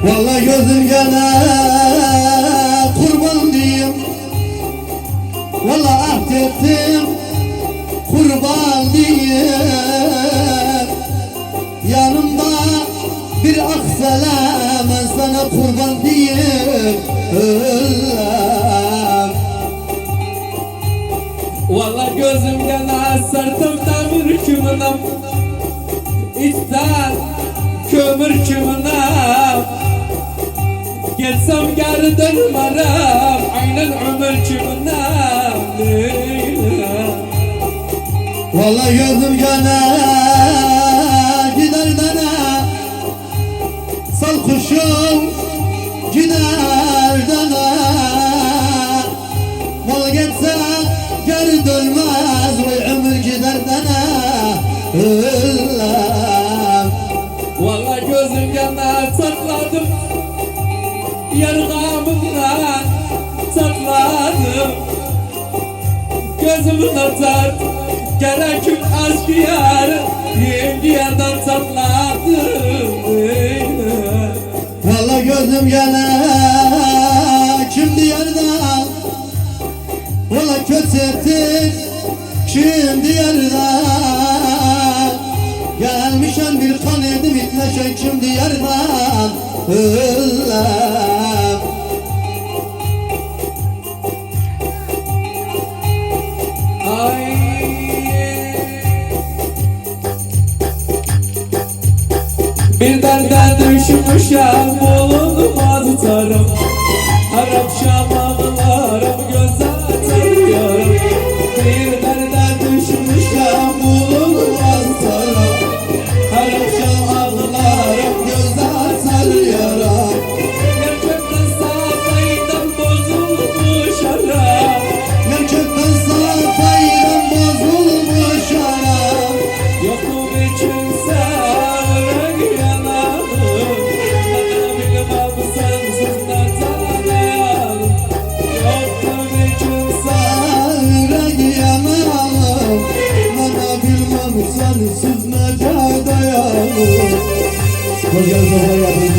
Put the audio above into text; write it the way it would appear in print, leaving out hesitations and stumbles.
Vallahi gözüm gene kurban diyeyim. Vallahi ahd ettim kurban diyeyim. Yanımda bir akselem sana kurban diyeyim. Vallahi gözüm gene sırtımda bir kümünüm, İçten kömür kümünüm. Gelsem geri dönmerim, aynen ömür kümünüm. Vallahi gözüm gene gider dene, sal kuşum gider dene. Mal geçse geri dönmez, vay ömür gider dene. Vallahi gözüm gene sakladım, yargağımdan sakladım. Gözümün atar gereküm aşk yarı, yeni yerden sakladım. Vallahi gözüm gene şimdi yerden, vallahi kötü ettin şimdi yerden. Gelmişen bir kan edim itleşen şimdi yerden. Ay. Bir derde düşmüşem bulunmaz tutarım. Her akşam ağlarım göze tarıyorum. Bir derde düşmüşem bulunmaz tutarım. Her akşam ağlarım göze tarıyorum. Gerçekten safaydan bozulmuş aram. Gerçekten safaydan bozulmuş aram. Yokum için severek yanarım. Ben bilmem sensiz ne tanıyarım. Yokum için Severek yanarım. Bana bilmem sensiz ne dayanırım. Koca soba yapın.